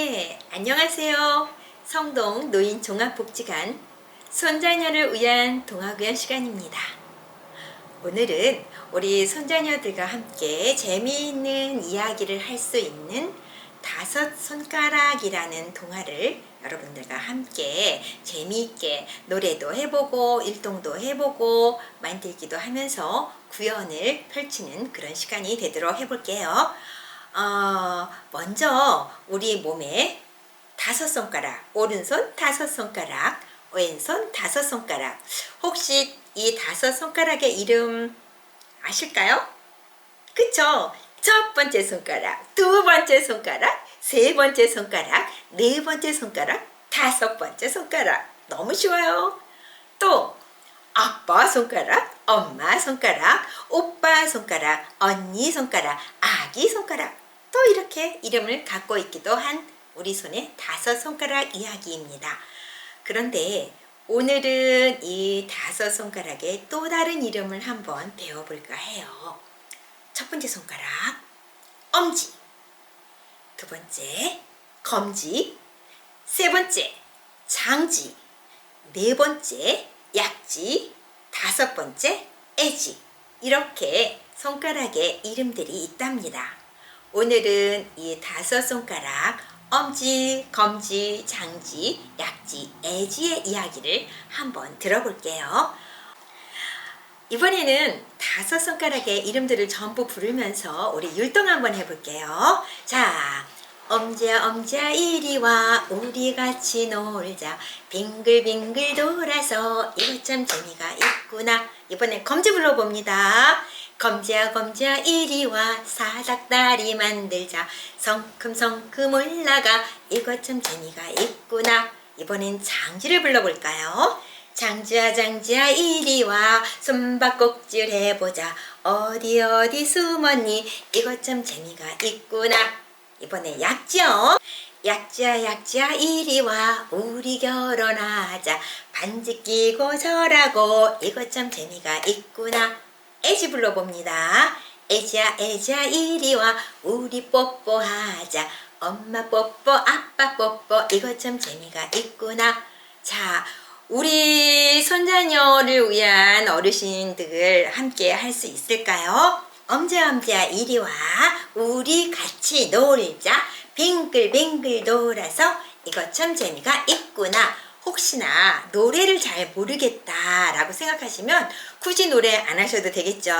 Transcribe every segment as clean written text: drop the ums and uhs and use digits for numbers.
네, 안녕하세요. 성동 노인종합복지관 손자녀를 위한 동화구연 시간입니다. 오늘은 우리 손자녀들과 함께 재미있는 이야기를 할 수 있는 다섯 손가락이라는 동화를 여러분들과 함께 재미있게 노래도 해보고 일동도 해보고 만들기도 하면서 구연을 펼치는 그런 시간이 되도록 해볼게요. 먼저 우리 몸에 다섯 손가락, 오른손 다섯 손가락, 왼손 다섯 손가락. 혹시 이 다섯 손가락의 이름 아실까요? 그쵸? 첫 번째 손가락, 두 번째 손가락, 세 번째 손가락, 네 번째 손가락, 다섯 번째 손가락. 너무 쉬워요. 또 아빠 손가락, 엄마 손가락, 오빠 손가락, 언니 손가락, 아기 손가락. 또 이렇게 이름을 갖고 있기도 한 우리 손의 다섯 손가락 이야기입니다. 그런데 오늘은 이 다섯 손가락의 또 다른 이름을 한번 배워볼까 해요. 첫 번째 손가락, 엄지. 두 번째, 검지. 세 번째, 장지. 네 번째, 약지. 다섯 번째, 애지. 이렇게 손가락의 이름들이 있답니다. 오늘은 이 다섯 손가락 엄지, 검지, 장지, 약지, 애지의 이야기를 한번 들어볼게요. 이번에는 다섯 손가락의 이름들을 전부 부르면서 우리 율동 한번 해볼게요. 자, 엄지야 엄지야 이리 와 우리 같이 놀자 빙글빙글 돌아서 이것 참 재미가 있구나. 이번엔 검지 불러봅니다. 검지야 검지야 이리 와 사닥다리 만들자 성큼성큼 올라가 이것 참 재미가 있구나. 이번엔 장지를 불러볼까요? 장지야 장지야 이리 와 숨바꼭질 해보자 어디 어디 숨었니 이것 참 재미가 있구나. 이번에 약지요. 약지야 약지야 이리 와 우리 결혼하자 반지 끼고 절하고 이것 참 재미가 있구나. 애지 불러봅니다. 애지야 애지야 이리 와 우리 뽀뽀하자 엄마 뽀뽀 아빠 뽀뽀 이것 참 재미가 있구나. 자, 우리 손자녀를 위한 어르신들 함께 할 수 있을까요? 엄지야 엄지야 이리 와 우리 같이 놀자 빙글빙글 돌아서 이것 참 재미가 있구나. 혹시나 노래를 잘 모르겠다 라고 생각하시면 굳이 노래 안 하셔도 되겠죠.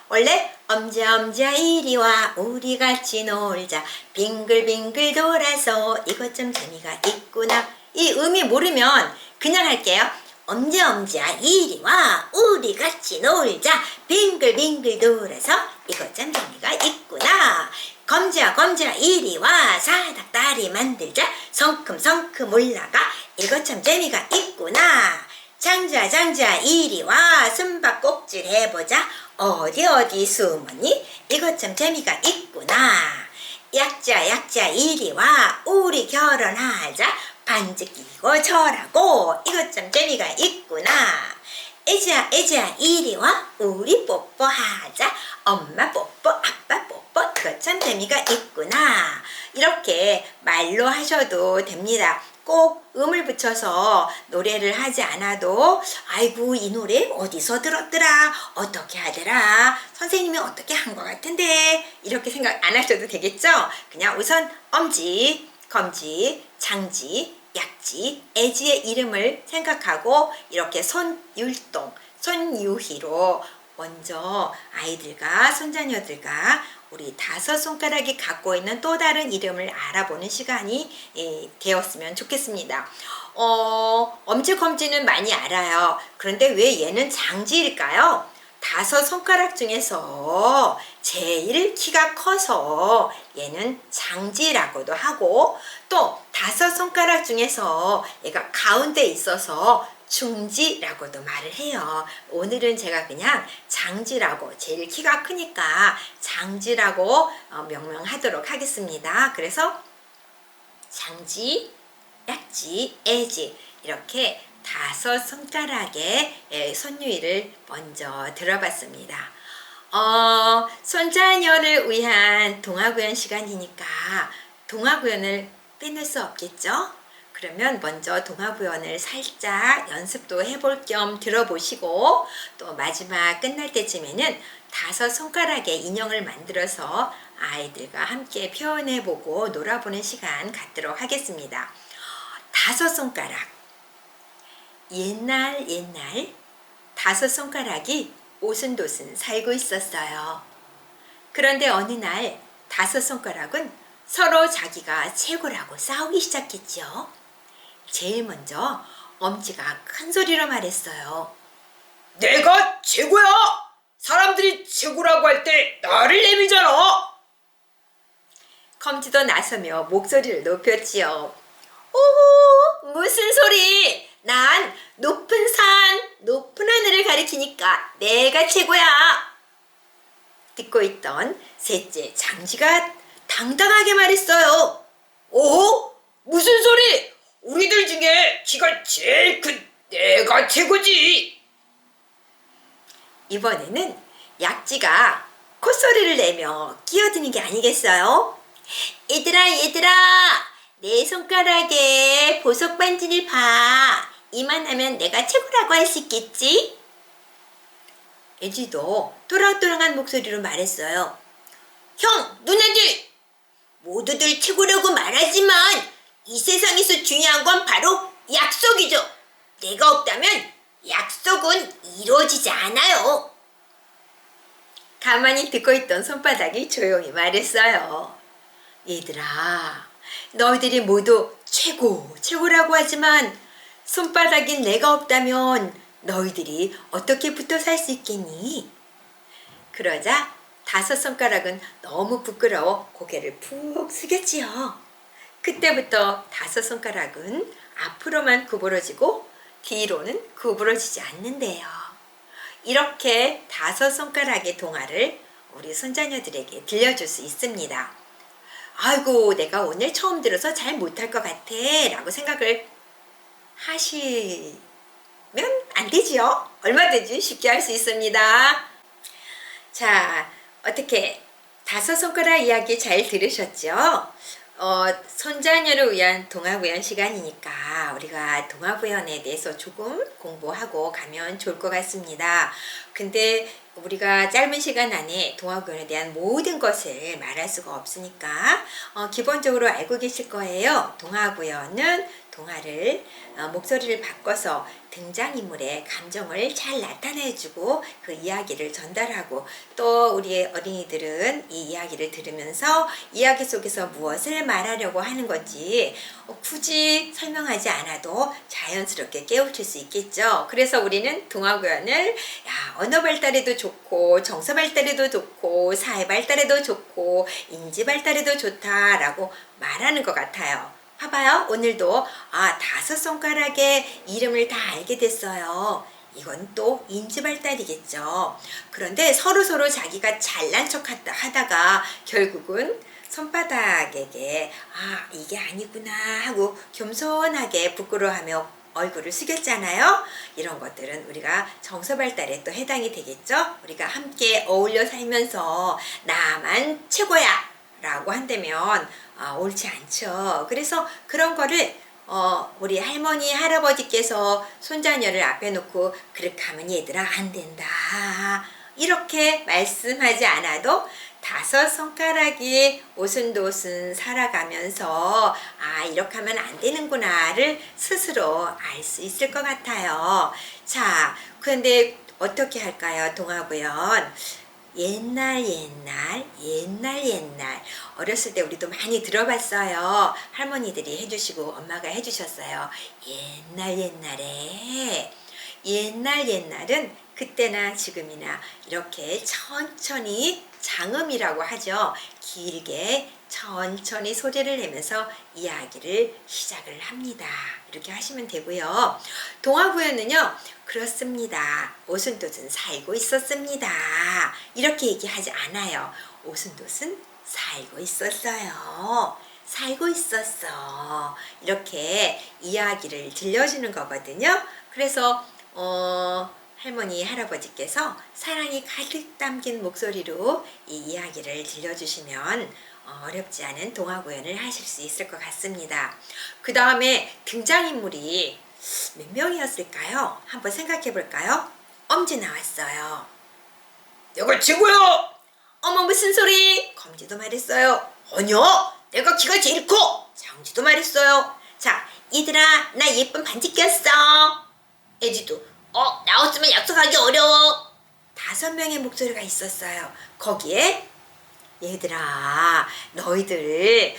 원래 엄지야 엄지야 이리 와 우리 같이 놀자 빙글빙글 돌아서 이것 참 재미가 있구나. 이 의미 모르면 그냥 할게요. 엄지야 엄지야 이리 와 우리 같이 놀자 빙글빙글 돌아서 이것 참 재미가 있구나. 검지야 검지야 이리 와 사닥다리 만들자 성큼성큼 올라가 이것 참 재미가 있구나. 장지야 장지야 이리 와 숨바꼭질 해보자 어디 어디 숨었니 이것 참 재미가 있구나. 약지야 약지야 이리 와 우리 결혼하자 반지 끼고 절하고 이것 참 재미가 있구나. 애지야 애지야 이리 와 우리 뽀뽀하자 엄마 뽀뽀 아빠 뽀뽀 이것 참 재미가 있구나. 이렇게 말로 하셔도 됩니다. 꼭 음을 붙여서 노래를 하지 않아도 아이고 이 노래 어디서 들었더라 어떻게 하더라 선생님이 어떻게 한 것 같은데 이렇게 생각 안 하셔도 되겠죠. 그냥 우선 엄지 검지 장지 약지 애지의 이름을 생각하고 이렇게 손율동 손유희로 먼저 아이들과 손자녀들과 우리 다섯 손가락이 갖고 있는 또 다른 이름을 알아보는 시간이 되었으면 좋겠습니다. 엄지 검지는 많이 알아요. 그런데 왜 얘는 장지일까요? 다섯 손가락 중에서 제일 키가 커서 얘는 장지라고도 하고 또 다섯 손가락 중에서 얘가 가운데 있어서 중지라고도 말을 해요. 오늘은 제가 그냥 장지라고 제일 키가 크니까 장지라고 명명하도록 하겠습니다. 그래서 장지, 약지, 애지 이렇게 다섯 손가락의 손유희를 먼저 들어봤습니다. 손자녀를 위한 동화구연 시간이니까 동화구연을 빼놓을 수 없겠죠? 그러면 먼저 동화구연을 살짝 연습도 해볼 겸 들어보시고 또 마지막 끝날 때쯤에는 5손가락의 인형을 만들어서 아이들과 함께 표현해보고 놀아보는 시간 갖도록 하겠습니다. 5손가락. 옛날 5손가락이 오순도순 살고 있었어요. 그런데 어느 날 5손가락은 서로 자기가 최고라고 싸우기 시작했죠. 제일 먼저 엄지가 큰 소리로 말했어요. 내가 최고야! 사람들이 최고라고 할 때 나를 내밀잖아! 검지도 나서며 목소리를 높였지요. 오호, 무슨 소리? 난 높은 산, 높은 하늘을 가리키니까 내가 최고야. 듣고 있던 셋째 장지가 당당하게 말했어요. 오? 무슨 소리? 우리들 중에 키가 제일 큰 내가 최고지! 이번에는 약지가 콧소리를 내며 끼어드는 게 아니겠어요? 얘들아, 내 손가락에 보석 반지를 봐. 이만하면 내가 최고라고 할 수 있겠지? 애지도 또랑또랑한 목소리로 말했어요. 형, 누나들! 모두들 최고라고 말하지만 이 세상에서 중요한 건 바로 약속이죠. 내가 없다면 약속은 이루어지지 않아요. 가만히 듣고 있던 손바닥이 조용히 말했어요. 얘들아, 너희들이 모두 최고라고 하지만 손바닥인 내가 없다면 너희들이 어떻게 붙어 살 수 있겠니? 그러자 5손가락은 너무 부끄러워 고개를 푹 숙였지요. 그때부터 5손가락은 앞으로만 구부러지고 뒤로는 구부러지지 않는데요. 이렇게 5손가락의 동화를 우리 손자녀들에게 들려줄 수 있습니다. 아이고, 내가 오늘 처음 들어서 잘 못할 것 같아 라고 생각을 하시면 안 되지요. 얼마든지 쉽게 할 수 있습니다. 자, 어떻게 5손가락 이야기 잘 들으셨죠? 손자녀를 위한 동화구연 시간이니까 우리가 동화구연에 대해서 조금 공부하고 가면 좋을 것 같습니다. 근데 우리가 짧은 시간 안에 동화구연에 대한 모든 것을 말할 수가 없으니까 기본적으로 알고 계실 거예요. 동화구연은 동화를 목소리를 바꿔서 등장인물의 감정을 잘 나타내주고 그 이야기를 전달하고 또 우리 어린이들은 이 이야기를 들으면서 이야기 속에서 무엇을 말하려고 하는 건지 굳이 설명하지 않아도 자연스럽게 깨우칠 수 있겠죠. 그래서 우리는 동화구연을 언어 발달에도 좋고 정서 발달에도 좋고 사회 발달에도 좋고 인지 발달에도 좋다라고 말하는 것 같아요. 봐봐요. 오늘도 5손가락의 이름을 다 알게 됐어요. 이건 또 인지발달이겠죠. 그런데 서로 자기가 잘난 척 하다가 결국은 손바닥에게 이게 아니구나 하고 겸손하게 부끄러워하며 얼굴을 숙였잖아요. 이런 것들은 우리가 정서발달에 또 해당이 되겠죠. 우리가 함께 어울려 살면서 나만 최고야 라고 한다면 옳지 않죠. 그래서 그런 거를 우리 할머니 할아버지께서 손자녀를 앞에 놓고 그렇게 하면 얘들아 안 된다 이렇게 말씀하지 않아도 5손가락이 오순도순 살아가면서 이렇게 하면 안 되는구나를 스스로 알 수 있을 것 같아요. 자, 그런데 어떻게 할까요? 동화구연 옛날 어렸을 때 우리도 많이 들어봤어요. 할머니들이 해주시고 엄마가 해주셨어요. 옛날은 그때나 지금이나 이렇게 천천히 장음이라고 하죠. 길게 천천히 소리를 내면서 이야기를 시작을 합니다. 이렇게 하시면 되고요. 동화구연은요. 그렇습니다. 오순도순 살고 있었습니다. 이렇게 얘기하지 않아요. 오순도순 살고 있었어요. 살고 있었어. 이렇게 이야기를 들려주는 거거든요. 그래서 할머니, 할아버지께서 사랑이 가득 담긴 목소리로 이 이야기를 들려주시면 어렵지 않은 동화 구연을 하실 수 있을 것 같습니다. 그 다음에 등장인물이 몇 명이었을까요? 한번 생각해 볼까요? 엄지 나왔어요. 내가 최고야. 어머 무슨 소리? 검지도 말했어요. 아니야, 내가 키가 제일 커. 장지도 말했어요. 자, 얘들아 나 예쁜 반지 꼈어. 애지도 나 없으면 약속하기 어려워. 5명의 목소리가 있었어요. 거기에 얘들아 너희들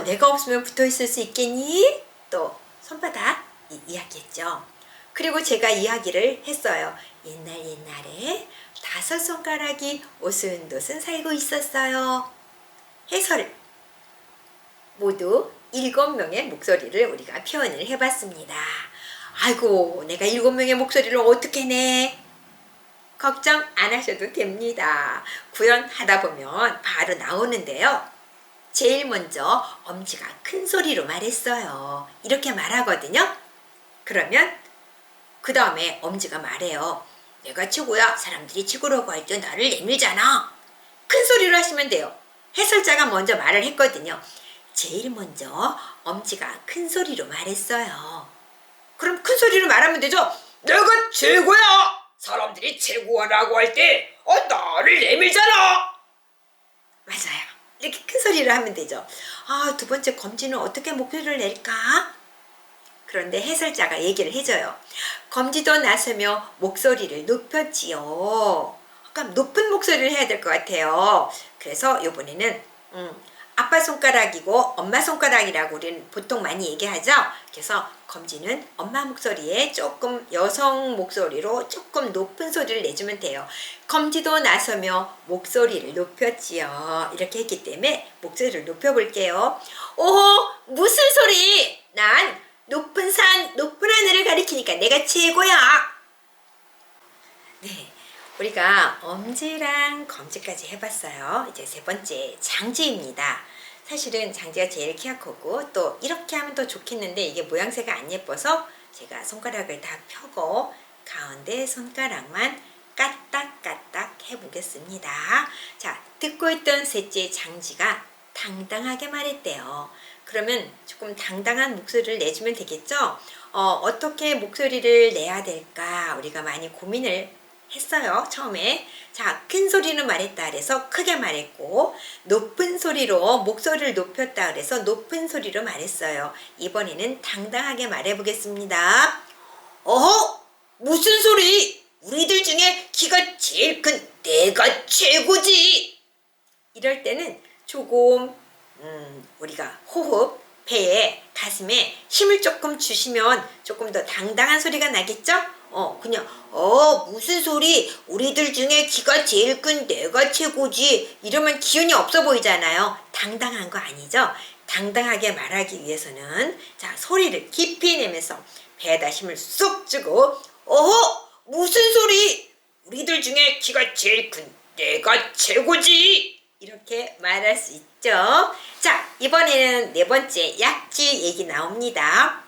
내가 없으면 붙어있을 수 있겠니? 또 손바닥 이야기했죠. 그리고 제가 이야기를 했어요. 옛날에 5손가락이 오순도순 살고 있었어요. 해설 모두 7명의 목소리를 우리가 표현을 해봤습니다. 아이고 내가 7명의 목소리를 어떻게 내? 걱정 안 하셔도 됩니다. 구연하다 보면 바로 나오는데요. 제일 먼저 엄지가 큰 소리로 말했어요. 이렇게 말하거든요. 그러면 그 다음에 엄지가 말해요. 내가 최고야. 사람들이 최고라고 할 때 나를 내밀잖아. 큰 소리로 하시면 돼요. 해설자가 먼저 말을 했거든요. 제일 먼저 엄지가 큰 소리로 말했어요. 그럼 큰 소리로 말하면 되죠. 내가 최고야. 사람들이 최고라고 할 때 나를 내밀잖아. 맞아요. 이렇게 큰 소리로 하면 되죠. 두 번째 검지는 어떻게 목소리를 낼까? 그런데 해설자가 얘기를 해줘요. 검지도 나서며 목소리를 높였지요. 그러니까 높은 목소리를 해야 될 것 같아요. 그래서 이번에는 아빠 손가락이고 엄마 손가락이라고 우리는 보통 많이 얘기하죠. 그래서 검지는 엄마 목소리에 조금 여성 목소리로 조금 높은 소리를 내주면 돼요. 검지도 나서며 목소리를 높였지요. 이렇게 했기 때문에 목소리를 높여볼게요. 오호 무슨 소리? 난 높은 산 높은 하늘을 가리키니까 내가 최고야. 네, 우리가 엄지랑 검지까지 해봤어요. 이제 세 번째 장지입니다. 사실은 장지가 제일 키가 크고 또 이렇게 하면 더 좋겠는데 이게 모양새가 안 예뻐서 제가 손가락을 다 펴고 가운데 손가락만 까딱까딱 해보겠습니다. 자, 듣고 있던 셋째 장지가 당당하게 말했대요. 그러면 조금 당당한 목소리를 내주면 되겠죠? 어떻게 목소리를 내야 될까? 우리가 많이 고민을 했어요. 처음에. 자, 큰 소리로 말했다 그래서 크게 말했고 높은 소리로 목소리를 높였다 그래서 높은 소리로 말했어요. 이번에는 당당하게 말해보겠습니다. 어허, 무슨 소리? 우리들 중에 키가 제일 큰 내가 최고지. 이럴 때는 조금 우리가 호흡, 배에, 가슴에 힘을 조금 주시면 조금 더 당당한 소리가 나겠죠? 그냥 무슨 소리? 우리들 중에 키가 제일 큰 내가 최고지. 이러면 기운이 없어 보이잖아요. 당당한 거 아니죠? 당당하게 말하기 위해서는 자, 소리를 깊이 내면서 배에다 힘을 쏙 주고 어허, 무슨 소리? 우리들 중에 키가 제일 큰 내가 최고지. 이렇게 말할 수 있죠. 자, 이번에는 네 번째 약지 얘기 나옵니다.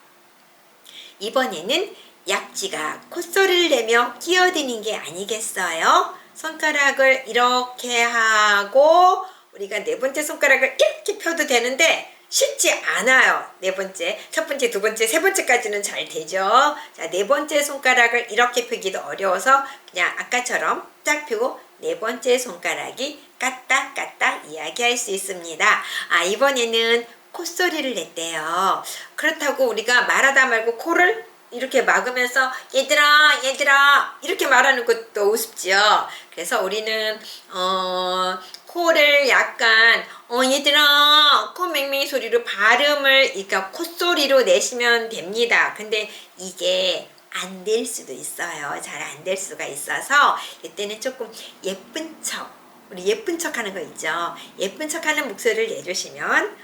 이번에는 약지가 콧소리를 내며 끼어드는 게 아니겠어요? 손가락을 이렇게 하고 우리가 네 번째 손가락을 이렇게 펴도 되는데 쉽지 않아요. 네 번째, 첫 번째, 두 번째, 세 번째까지는 잘 되죠. 자, 네 번째 손가락을 이렇게 펴기도 어려워서 그냥 아까처럼 딱 펴고 네 번째 손가락이 까딱까딱 이야기할 수 있습니다. 이번에는 콧소리를 냈대요. 그렇다고 우리가 말하다 말고 코를 이렇게 막으면서 얘들아 이렇게 말하는 것도 우습지요. 그래서 우리는 코를 약간 얘들아 코 맹맹이 소리로 발음을 그러니까 콧소리로 내시면 됩니다. 근데 이게 안 될 수도 있어요. 잘 안 될 수가 있어서 이때는 조금 예쁜 척 우리 예쁜 척 하는 거 있죠. 예쁜 척 하는 목소리를 내주시면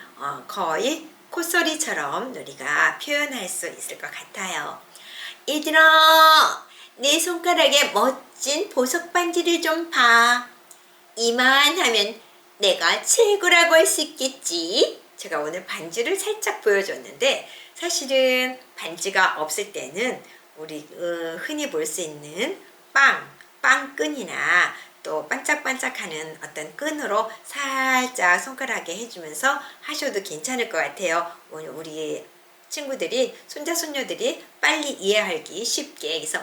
거의 콧소리처럼 우리가 표현할 수 있을 것 같아요. 얘들아 내 손가락에 멋진 보석 반지를 좀 봐. 이만하면 내가 최고라고 할 수 있겠지. 제가 오늘 반지를 살짝 보여줬는데 사실은 반지가 없을 때는 우리 흔히 볼 수 있는 빵끈이나 또 반짝반짝하는 어떤 끈으로 살짝 손가락에 해주면서 하셔도 괜찮을 것 같아요. 오늘 우리 친구들이 손자 손녀들이 빨리 이해하기 쉽게. 그래서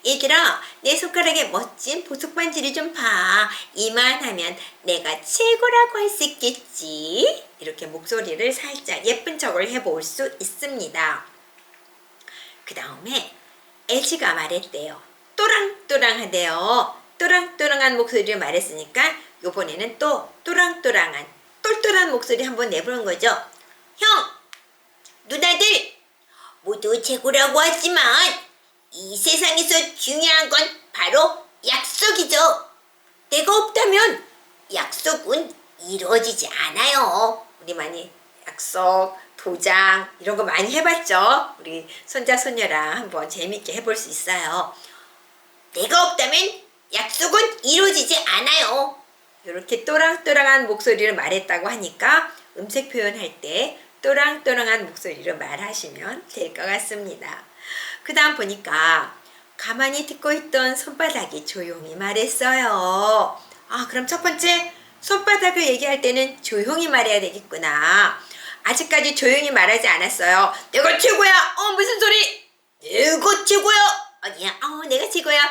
얘들아, 내 손가락에 멋진 보석 반지를 좀 봐. 이만하면 내가 최고라고 할 수 있겠지. 이렇게 목소리를 살짝 예쁜 척을 해볼 수 있습니다. 그 다음에 애지가 말했대요. 또랑또랑하대요. 또랑또랑한 목소리를 말했으니까 이번에는 또 또랑또랑한 똘똘한 목소리 한번 내보는 거죠. 형! 누나들! 모두 최고라고 하지만 이 세상에서 중요한 건 바로 약속이죠. 내가 없다면 약속은 이루어지지 않아요. 우리 많이 약속, 도장 이런 거 많이 해봤죠? 우리 손자 손녀랑 한번 재밌게 해볼 수 있어요. 내가 없다면 약속은 이루어지지 않아요. 이렇게 또랑또랑한 목소리를 말했다고 하니까 음색 표현할 때 또랑또랑한 목소리로 말하시면 될 것 같습니다. 그 다음 보니까 가만히 듣고 있던 손바닥이 조용히 말했어요. 그럼 첫 번째 손바닥을 얘기할 때는 조용히 말해야 되겠구나. 아직까지 조용히 말하지 않았어요. 내가 최고야. 무슨 소리? 내가 최고야. 아니야. 내가 최고야.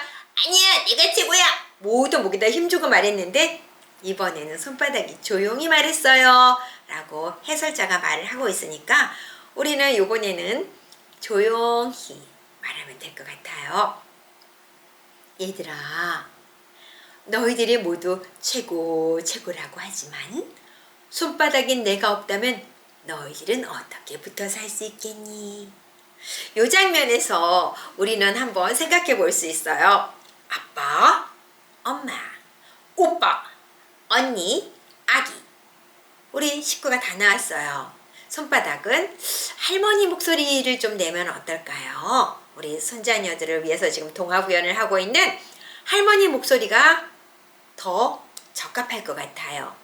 아니야. 내가 최고야. 모두 목에다 힘주고 말했는데 이번에는 손바닥이 조용히 말했어요. 라고 해설자가 말을 하고 있으니까 우리는 이번에는 조용히 말하면 될 것 같아요. 얘들아, 너희들이 모두 최고라고 하지만 손바닥인 내가 없다면 너희들은 어떻게 붙어 살 수 있겠니? 이 장면에서 우리는 한번 생각해 볼 수 있어요. 아빠, 엄마, 오빠, 언니, 아기. 우리 식구가 다 나왔어요. 손바닥은 할머니 목소리를 좀 내면 어떨까요? 우리 손자녀들을 위해서 지금 동화구연을 하고 있는 할머니 목소리가 더 적합할 것 같아요.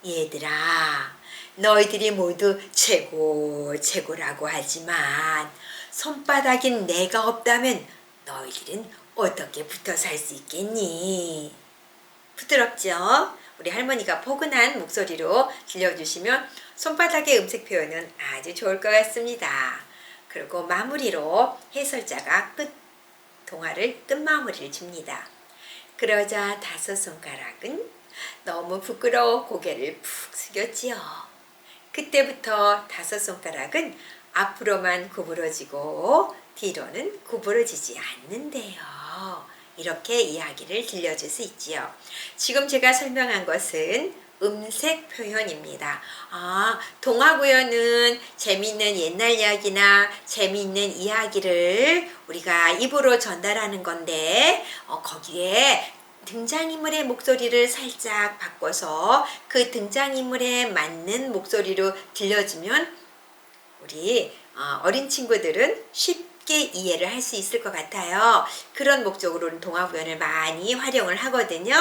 얘들아, 너희들이 모두 최고라고 하지만 손바닥인 내가 없다면 너희들은 어떻게 붙어 살 수 있겠니? 부드럽죠? 우리 할머니가 포근한 목소리로 들려주시면 손바닥의 음색 표현은 아주 좋을 것 같습니다. 그리고 마무리로 해설자가 동화를 끝마무리를 줍니다. 그러자 다섯 손가락은 너무 부끄러워 고개를 푹 숙였지요. 그때부터 다섯 손가락은 앞으로만 구부러지고 뒤로는 구부러지지 않는데요. 이렇게 이야기를 들려줄 수 있지요. 지금 제가 설명한 것은 음색 표현입니다. 동화구연은 재미있는 옛날 이야기나 재미있는 이야기를 우리가 입으로 전달하는 건데 거기에 등장인물의 목소리를 살짝 바꿔서 그 등장인물에 맞는 목소리로 들려주면 우리 어린 친구들은 쉽게 이해를 할 수 있을 것 같아요. 그런 목적으로는 동화구연을 많이 활용을 하거든요.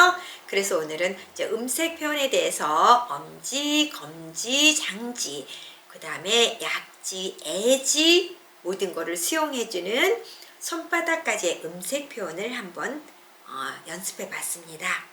그래서 오늘은 이제 음색 표현에 대해서 엄지, 검지, 장지, 그 다음에 약지, 애지 모든 거를 수용해주는 손바닥까지의 음색 표현을 한번 연습해 봤습니다.